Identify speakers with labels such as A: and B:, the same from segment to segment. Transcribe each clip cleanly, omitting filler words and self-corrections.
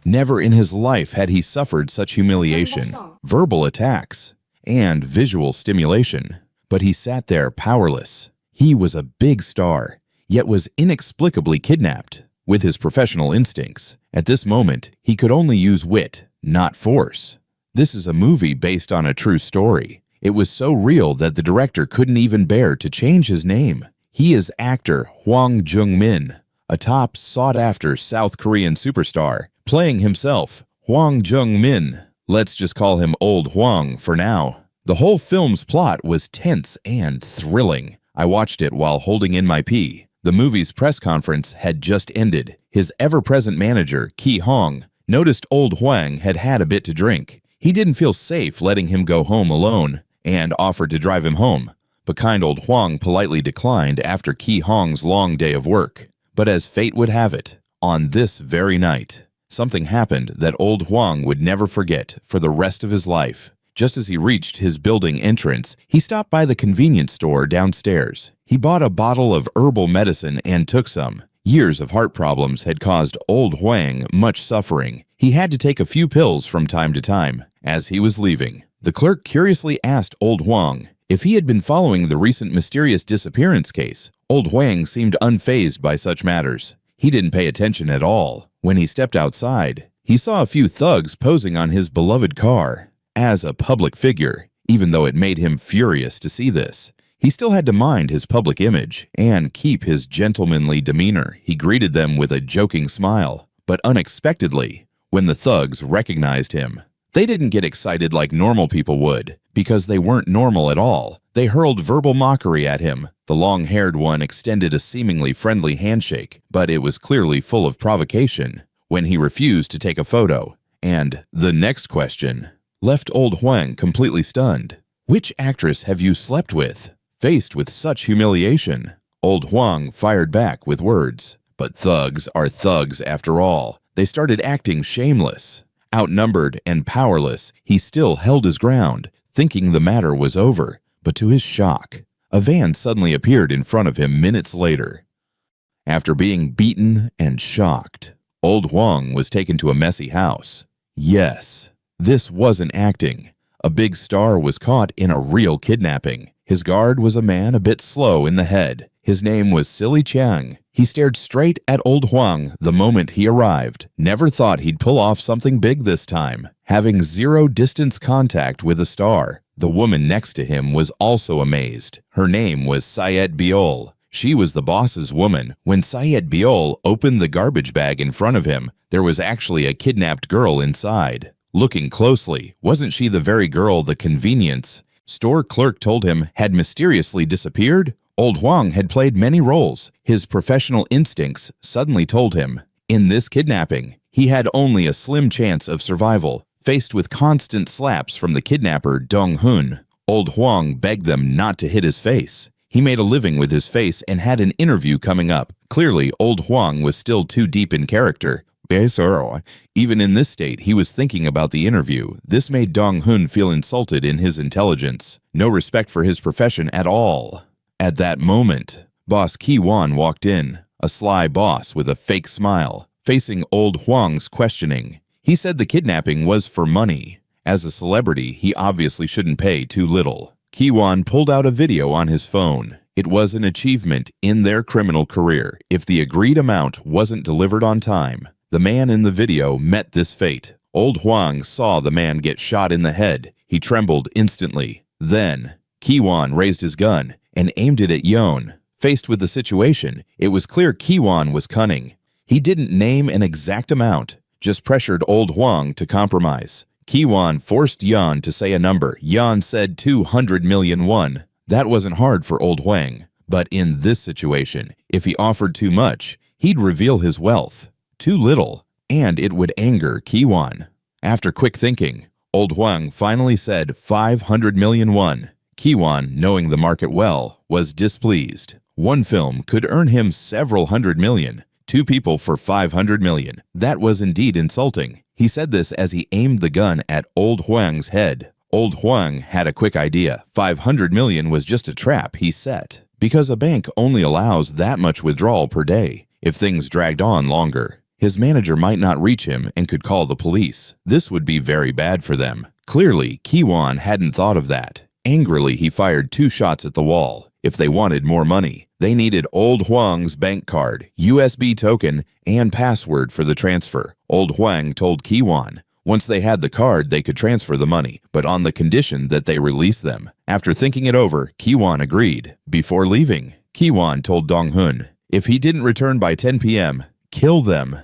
A: Never in his life had he suffered such humiliation, verbal attacks, and visual stimulation. But he sat there powerless. He was a big star, yet was inexplicably kidnapped. With his professional instincts, at this moment, he could only use wit, not force. This is a movie based on a true story. It was so real that the director couldn't even bear to change his name. He is actor Hwang Jung-min, a top sought-after South Korean superstar, playing himself, Hwang Jung-min. Let's just call him Old Hwang for now. The whole film's plot was tense and thrilling. I watched it while holding in my pee. The movie's press conference had just ended. His ever-present manager, Ki Hong, noticed Old Hwang had had a bit to drink. He didn't feel safe letting him go home alone and offered to drive him home. But kind old Hwang politely declined after Ki Hong's long day of work. But as fate would have it, on this very night, something happened that Old Hwang would never forget for the rest of his life. Just as he reached his building entrance, he stopped by the convenience store downstairs. He bought a bottle of herbal medicine and took some. Years of heart problems had caused Old Hwang much suffering. He had to take a few pills from time to time. As he was leaving, the clerk curiously asked Old Hwang if he had been following the recent mysterious disappearance case. Old Hwang seemed unfazed by such matters. He didn't pay attention at all. When he stepped outside, he saw a few thugs posing on his beloved car. As a public figure, even though it made him furious to see this, he still had to mind his public image and keep his gentlemanly demeanor. He greeted them with a joking smile, but unexpectedly, when the thugs recognized him, they didn't get excited like normal people would, because they weren't normal at all. They hurled verbal mockery at him. The long-haired one extended a seemingly friendly handshake, but it was clearly full of provocation when he refused to take a photo. And the next question left Old Hwang completely stunned. Which actress have you slept with? Faced with such humiliation, Old Hwang fired back with words. But thugs are thugs after all. They started acting shameless. Outnumbered and powerless, he still held his ground, thinking the matter was over. But to his shock, a van suddenly appeared in front of him minutes later. After being beaten and shocked, Old Hwang was taken to a messy house. Yes, this wasn't acting. A big star was caught in a real kidnapping. His guard was a man a bit slow in the head. His name was Silly Chiang. He stared straight at Old Hwang the moment he arrived. Never thought he'd pull off something big this time, having zero distance contact with a star. The woman next to him was also amazed. Her name was Syed Biol. She was the boss's woman. When Syed Biol opened the garbage bag in front of him, there was actually a kidnapped girl inside. Looking closely, wasn't she the very girl the convenience store clerk told him had mysteriously disappeared? Old Hwang had played many roles. His professional instincts suddenly told him, in this kidnapping, he had only a slim chance of survival. Faced with constant slaps from the kidnapper Dong-hun, Old Hwang begged them not to hit his face. He made a living with his face and had an interview coming up. Clearly, Old Hwang was still too deep in character. Even in this state, he was thinking about the interview. This made Dong-hun feel insulted in his intelligence. No respect for his profession at all. At that moment, Boss Ki-won walked in, a sly boss with a fake smile, facing Old Hwang's questioning. He said the kidnapping was for money. As a celebrity, he obviously shouldn't pay too little. Ki-won pulled out a video on his phone. It was an achievement in their criminal career if the agreed amount wasn't delivered on time. The man in the video met this fate. Old Hwang saw the man get shot in the head. He trembled instantly. Then, Ki-won raised his gun and aimed it at Yeon. Faced with the situation, it was clear Ki-won was cunning. He didn't name an exact amount, just pressured Old Hwang to compromise. Ki-won forced Yeon to say a number. Yeon said 200 million won. That wasn't hard for Old Hwang. But in this situation, if he offered too much, he'd reveal his wealth. Too little, and it would anger Ki-won. After quick thinking, Old Hwang finally said 500 million won. Ki-won, knowing the market well, was displeased. One film could earn him several hundred million. Two people for 500 million. That was indeed insulting. He said this as he aimed the gun at Old Hwang's head. Old Hwang had a quick idea. 500 million was just a trap he set, because a bank only allows that much withdrawal per day if things dragged on longer. His manager might not reach him and could call the police. This would be very bad for them. Clearly, Kiwon hadn't thought of that. Angrily, he fired 2 shots at the wall. If they wanted more money, they needed Old Huang's bank card, USB token, and password for the transfer. Old Huang told Kiwon once they had the card, they could transfer the money, but on the condition that they release them. After thinking it over, Kiwon agreed. Before leaving, Kiwon told Dong-hun, if he didn't return by 10 p.m., kill them.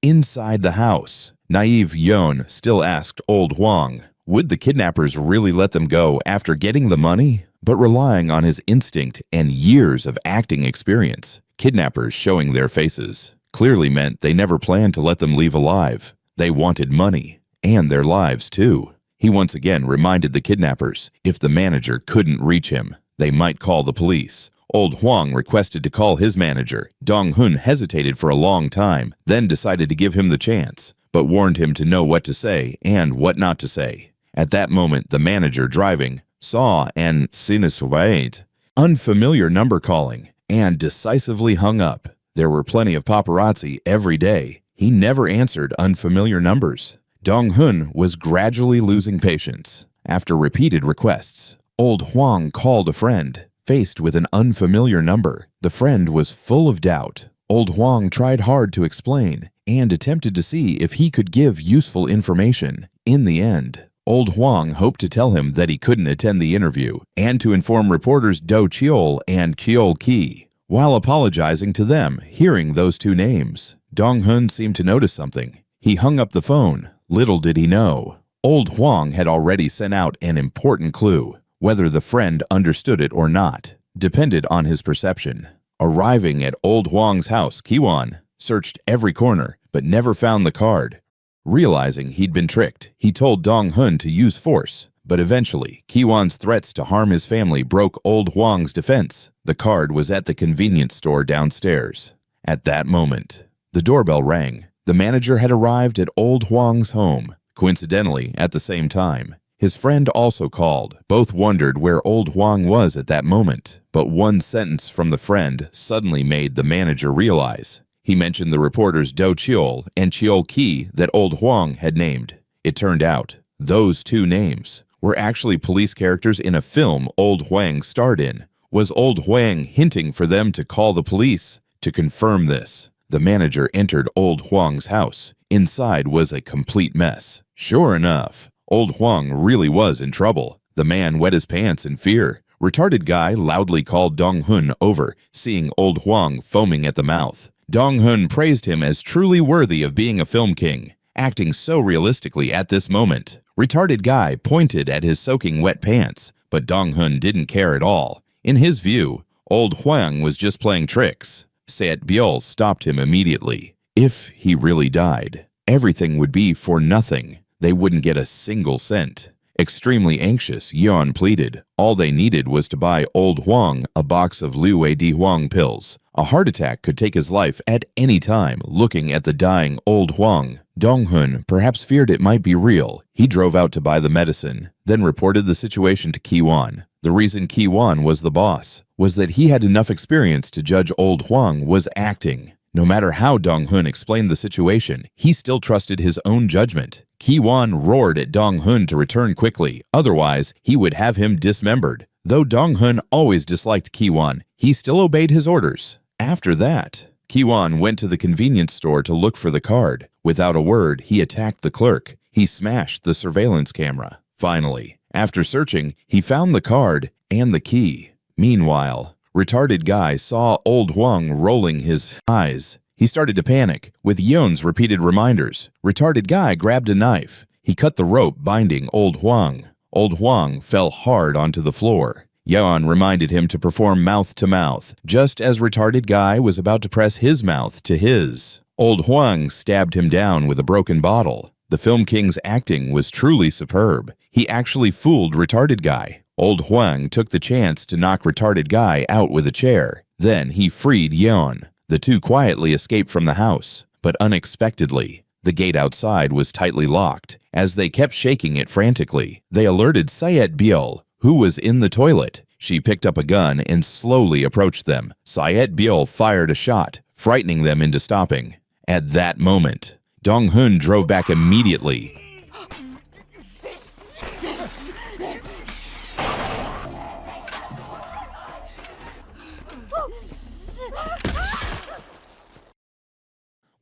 A: Inside the house, naive Yeon still asked Old Huang, would the kidnappers really let them go after getting the money? But relying on his instinct and years of acting experience, kidnappers showing their faces clearly meant they never planned to let them leave alive. They wanted money. And their lives, too. He once again reminded the kidnappers if the manager couldn't reach him, they might call the police. Old Huang requested to call his manager. Dong-hun hesitated for a long time, then decided to give him the chance, but warned him to know what to say and what not to say. At that moment, the manager driving saw an sinusoid, unfamiliar number calling, and decisively hung up. There were plenty of paparazzi every day. He never answered unfamiliar numbers. Dong-hun was gradually losing patience. After repeated requests, Old Huang called a friend. Faced with an unfamiliar number, the friend was full of doubt. Old Huang tried hard to explain and attempted to see if he could give useful information. In the end, Old Huang hoped to tell him that he couldn't attend the interview and to inform reporters Do Cheol and Kyeol Ki. While apologizing to them, hearing those 2 names, Dong-hun seemed to notice something. He hung up the phone. Little did he know, Old Huang had already sent out an important clue. Whether the friend understood it or not depended on his perception. Arriving at Old Huang's house, Kiwon searched every corner but never found the card. Realizing he'd been tricked, he told Dong-hun to use force. But eventually, Kiwon's threats to harm his family broke Old Huang's defense. The card was at the convenience store downstairs. At that moment, the doorbell rang. The manager had arrived at Old Huang's home. Coincidentally, at the same time, his friend also called. Both wondered where Old Huang was at that moment, but one sentence from the friend suddenly made the manager realize. He mentioned the reporters Do Cheol and Kyeol Ki that Old Huang had named. It turned out, those 2 names were actually police characters in a film Old Huang starred in. Was Old Huang hinting for them to call the police? To confirm this, the manager entered Old Huang's house. Inside was a complete mess. Sure enough, Old Huang really was in trouble. The man wet his pants in fear. Retarded guy loudly called Dong-hun over, seeing Old Huang foaming at the mouth. Dong-hun praised him as truly worthy of being a film king, acting so realistically at this moment. Retarded guy pointed at his soaking wet pants, but Dong-hun didn't care at all. In his view, Old Huang was just playing tricks. Saet Byul stopped him immediately. If he really died, everything would be for nothing. They wouldn't get a single cent. Extremely anxious, Yeon pleaded. All they needed was to buy Old Huang a box of Liu Di Huang pills. A heart attack could take his life at any time. Looking at the dying Old Huang, Dong-hun perhaps feared it might be real. He drove out to buy the medicine, then reported the situation to Kiwon. The reason Kiwon was the boss was that he had enough experience to judge Old Huang was acting. No matter how Dong-hun explained the situation, he still trusted his own judgment. Kiwon roared at Dong-hun to return quickly, otherwise he would have him dismembered. Though Dong-hun always disliked Kiwon, he still obeyed his orders. After that, Kiwon went to the convenience store to look for the card. Without a word, he attacked the clerk. He smashed the surveillance camera. Finally, after searching, he found the card and the key. Meanwhile, retarded guy saw Old Huang rolling his eyes. He started to panic. With Yeon's repeated reminders, retarded guy grabbed a knife. He cut the rope binding Old Huang. Old Huang fell hard onto the floor. Yeon reminded him to perform mouth-to-mouth, just as retarded guy was about to press his mouth to his. Old Huang stabbed him down with a broken bottle. The film king's acting was truly superb. He actually fooled retarded guy. Old Huang took the chance to knock retarded guy out with a chair. Then he freed Yeon. The two quietly escaped from the house, but unexpectedly, the gate outside was tightly locked. As they kept shaking it frantically, they alerted Saet Byul, who was in the toilet. She picked up a gun and slowly approached them. Saet Byul fired a shot, frightening them into stopping. At that moment, Dong-hun drove back immediately.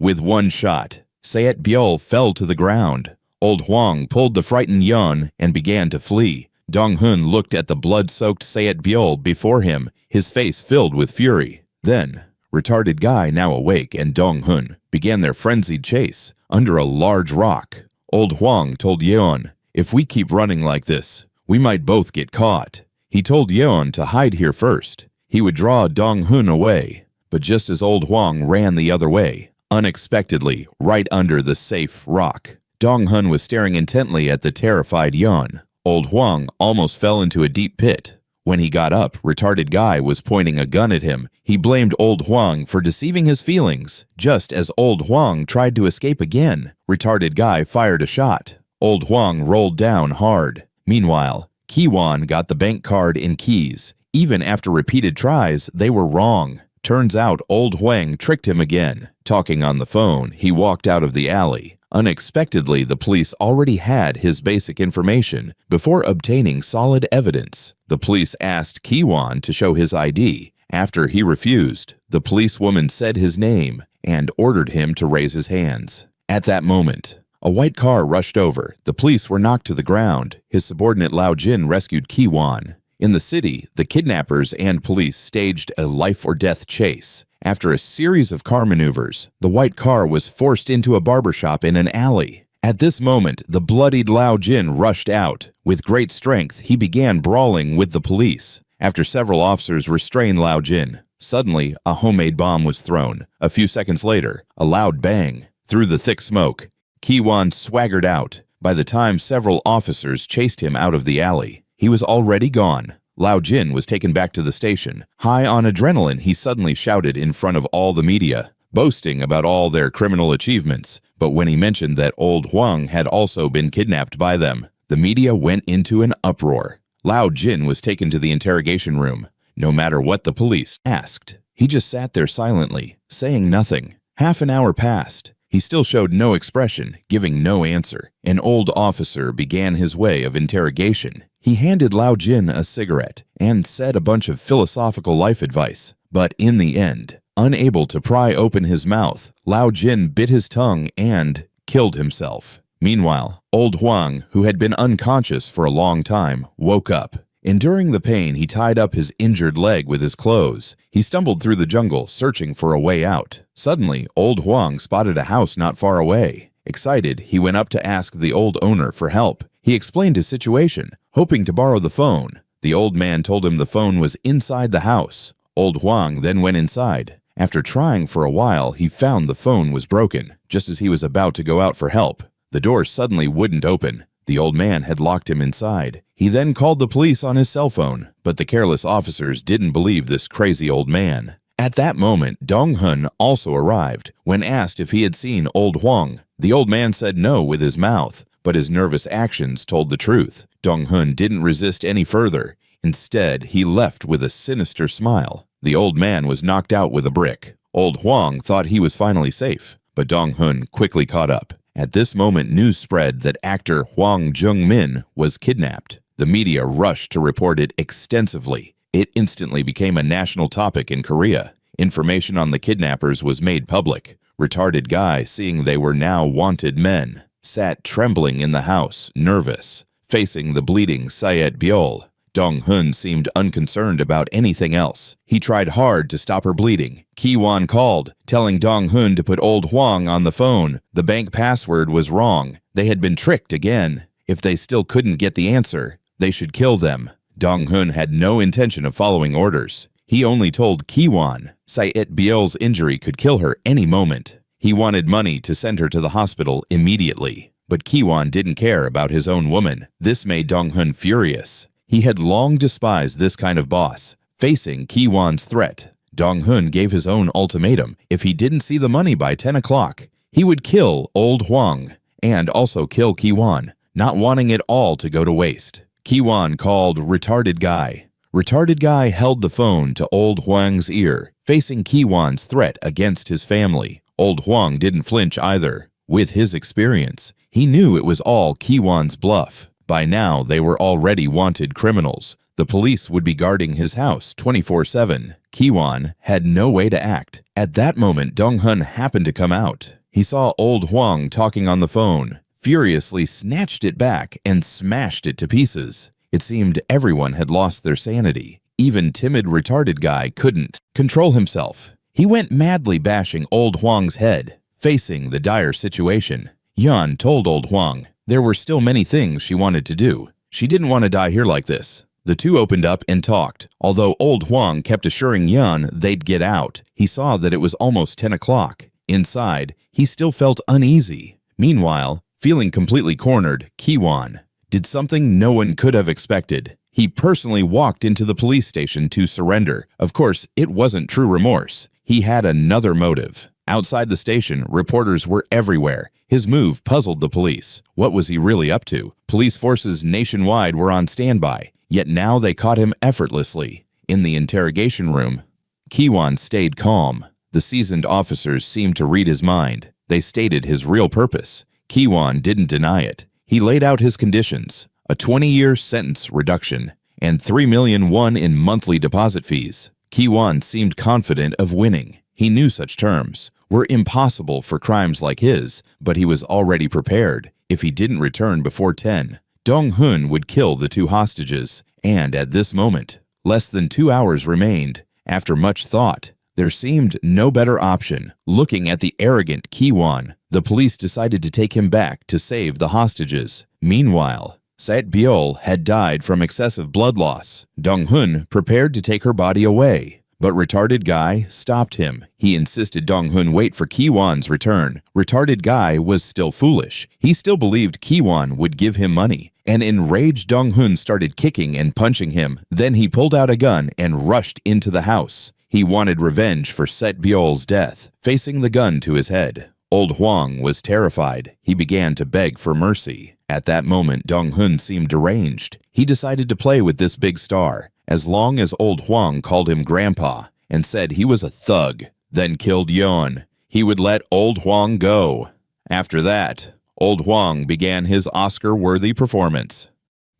A: With one shot, Sayet Byul fell to the ground. Old Hwang pulled the frightened Yeon and began to flee. Dong-hun looked at the blood-soaked Sayet Byul before him, his face filled with fury. Then, retarded guy now awake and Dong-hun began their frenzied chase under a large rock. Old Hwang told Yeon, "If we keep running like this, we might both get caught." He told Yeon to hide here first. He would draw Dong-hun away. But just as Old Hwang ran the other way, unexpectedly, right under the safe rock, Dong-hun was staring intently at the terrified Yeon. Old Hwang almost fell into a deep pit. When he got up, retarded guy was pointing a gun at him. He blamed Old Hwang for deceiving his feelings. Just as Old Hwang tried to escape again, retarded guy fired a shot. Old Hwang rolled down hard. Meanwhile, Ki-won got the bank card and keys. Even after repeated tries, they were wrong. Turns out Old Hwang tricked him again. Talking on the phone, he walked out of the alley. Unexpectedly, the police already had his basic information before obtaining solid evidence. The police asked Ki-won to show his ID. After he refused, the policewoman said his name and ordered him to raise his hands. At that moment, a white car rushed over. The police were knocked to the ground. His subordinate Lao Jin rescued Ki-won. In the city, the kidnappers and police staged a life-or-death chase. After a series of car maneuvers, the white car was forced into a barbershop in an alley. At this moment, the bloodied Lao Jin rushed out. With great strength, he began brawling with the police. After several officers restrained Lao Jin, suddenly a homemade bomb was thrown. A few seconds later, a loud bang. Through the thick smoke, Ki-won swaggered out. By the time several officers chased him out of the alley, he was already gone. Lao Jin was taken back to the station. High on adrenaline, he suddenly shouted in front of all the media, boasting about all their criminal achievements. But when he mentioned that Old Hwang had also been kidnapped by them, the media went into an uproar. Lao Jin was taken to the interrogation room. No matter what the police asked, he just sat there silently, saying nothing. Half an hour passed. He still showed no expression, giving no answer. An old officer began his way of interrogation. He handed Lao Jin a cigarette and said a bunch of philosophical life advice. But in the end, unable to pry open his mouth, Lao Jin bit his tongue and killed himself. Meanwhile, Old Hwang, who had been unconscious for a long time, woke up. Enduring the pain, he tied up his injured leg with his clothes. He stumbled through the jungle, searching for a way out. Suddenly, Old Hwang spotted a house not far away. Excited, he went up to ask the old owner for help. He explained his situation, hoping to borrow the phone. The old man told him the phone was inside the house. Old Hwang then went inside. After trying for a while, he found the phone was broken. Just as he was about to go out for help, the door suddenly wouldn't open. The old man had locked him inside. He then called the police on his cell phone, but the careless officers didn't believe this crazy old man. At that moment, Dong-hun also arrived. When asked if he had seen Old Hwang, the old man said no with his mouth, but his nervous actions told the truth. Dong-hun didn't resist any further. Instead, he left with a sinister smile. The old man was knocked out with a brick. Old Hwang thought he was finally safe, but Dong-hun quickly caught up. At this moment, news spread that actor Hwang Jung-min was kidnapped. The media rushed to report it extensively. It instantly became a national topic in Korea. Information on the kidnappers was made public. Retarded guy, seeing they were now wanted men, sat trembling in the house, nervous, facing the bleeding Sayet Byul. Dong-hun seemed unconcerned about anything else. He tried hard to stop her bleeding. Ki-won called, telling Dong-hun to put Old Hwang on the phone. The bank password was wrong. They had been tricked again. If they still couldn't get the answer, they should kill them. Dong-hun had no intention of following orders. He only told Ki-won Sayet Byul's injury could kill her any moment. He wanted money to send her to the hospital immediately. But Ki-won didn't care about his own woman. This made Dong-hun furious. He had long despised this kind of boss. Facing Ki-won's threat, Dong-hun gave his own ultimatum. If he didn't see the money by 10 o'clock, he would kill Old Hwang and also kill Ki-won, not wanting it all to go to waste. Ki-won called Retarded Guy. Retarded Guy held the phone to Old Hwang's ear, facing Ki-won's threat against his family. Old Huang didn't flinch either. With his experience, he knew it was all Kiwan's bluff. By now, they were already wanted criminals. The police would be guarding his house 24/7. Kiwan had no way to act. At that moment, Dong-hun happened to come out. He saw Old Huang talking on the phone, furiously snatched it back and smashed it to pieces. It seemed everyone had lost their sanity. Even timid, retarded guy couldn't control himself. He went madly bashing Old Huang's head. Facing the dire situation, Yan told Old Huang there were still many things she wanted to do. She didn't want to die here like this. The two opened up and talked. Although Old Huang kept assuring Yan they'd get out, he saw that it was almost 10 o'clock. Inside, he still felt uneasy. Meanwhile, feeling completely cornered, Kiwan did something no one could have expected. He personally walked into the police station to surrender. Of course, it wasn't true remorse. He had another motive. Outside the station, reporters were everywhere. His move puzzled the police. What was he really up to? Police forces nationwide were on standby, yet now they caught him effortlessly. In the interrogation room, Kiwan stayed calm. The seasoned officers seemed to read his mind. They stated his real purpose. Kiwan didn't deny it. He laid out his conditions: a 20-year sentence reduction and 3 million won in monthly deposit fees. Kiwan seemed confident of winning. He knew such terms were impossible for crimes like his, but he was already prepared. If he didn't return before 10, Dong-hun would kill the two hostages. And at this moment, less than 2 hours remained. After much thought, there seemed no better option. Looking at the arrogant Kiwan, the police decided to take him back to save the hostages. Meanwhile, Saet-biol had died from excessive blood loss. Dong-hun prepared to take her body away, but retarded guy stopped him. He insisted Dong-hun wait for Kiwan's return. Retarded guy was still foolish. He still believed Kiwan would give him money. An enraged Dong-hun started kicking and punching him. Then he pulled out a gun and rushed into the house. He wanted revenge for Saet-biol's death, facing the gun to his head. Old Huang was terrified. He began to beg for mercy. At that moment, Dong-hun seemed deranged. He decided to play with this big star, as long as Old Huang called him Grandpa and said he was a thug, then killed Yon. He would let Old Huang go. After that, Old Huang began his Oscar-worthy performance.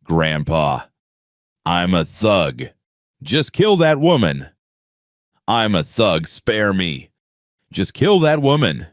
A: Grandpa, I'm a thug. Just kill that woman. I'm a thug, spare me. Just kill that woman.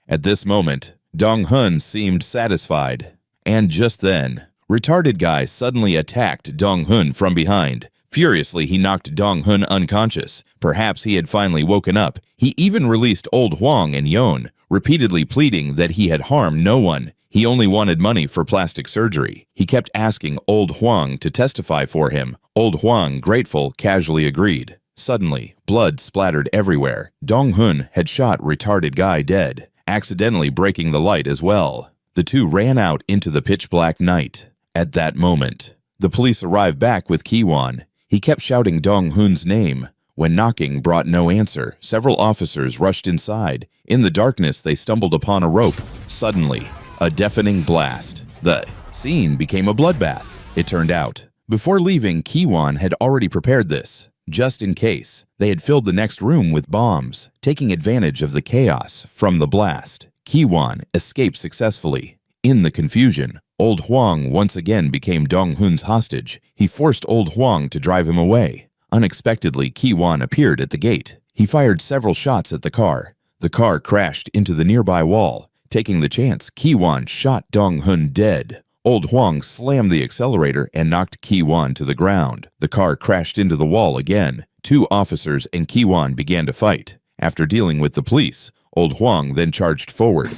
A: At this moment, Dong-hun seemed satisfied. And just then, retarded guy suddenly attacked Dong-hun from behind. Furiously, he knocked Dong-hun unconscious. Perhaps he had finally woken up. He even released Old Huang and Yon, repeatedly pleading that he had harmed no one. He only wanted money for plastic surgery. He kept asking Old Huang to testify for him. Old Huang, grateful, casually agreed. Suddenly, blood splattered everywhere. Dong-hun had shot retarded guy dead, accidentally breaking the light as well. The two ran out into the pitch-black night. At that moment, the police arrived back with Kiwan. He kept shouting Dong-hun's name. When knocking brought no answer, several officers rushed inside. In the darkness, they stumbled upon a rope. Suddenly, a deafening blast. The scene became a bloodbath, it turned out. Before leaving, Kiwan had already prepared this. Just in case, they had filled the next room with bombs. Taking advantage of the chaos from the blast, Kiwan escaped successfully. In the confusion, Old Huang once again became Dong-hun's hostage. He forced Old Huang to drive him away. Unexpectedly, Kiwan appeared at the gate. He fired several shots at the car. The car crashed into the nearby wall. Taking the chance, Kiwan shot Dong-hun dead. Old Huang slammed the accelerator and knocked Kiwan to the ground. The car crashed into the wall again. Two officers and Kiwan began to fight. After dealing with the police, Old Huang then charged forward.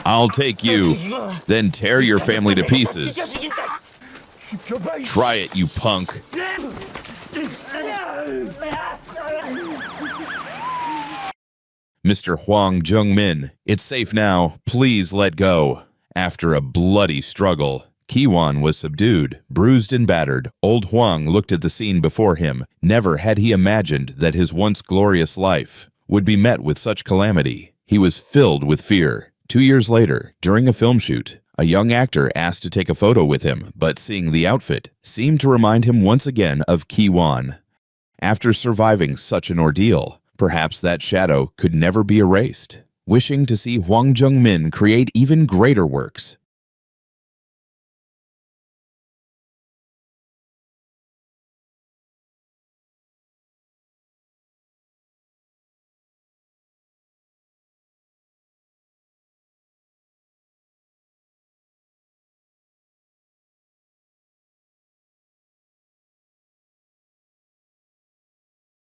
A: I'll take you, then tear your family to pieces. Try it, you punk. Mr. Huang Jung-min, it's safe now. Please let go. After a bloody struggle, Kiwan was subdued, bruised and battered. Old Huang looked at the scene before him. Never had he imagined that his once glorious life would be met with such calamity. He was filled with fear. 2 years later, during a film shoot, a young actor asked to take a photo with him, but seeing the outfit seemed to remind him once again of Kiwan. After surviving such an ordeal, perhaps that shadow could never be erased. Wishing to see Huang Jungmin create even greater works,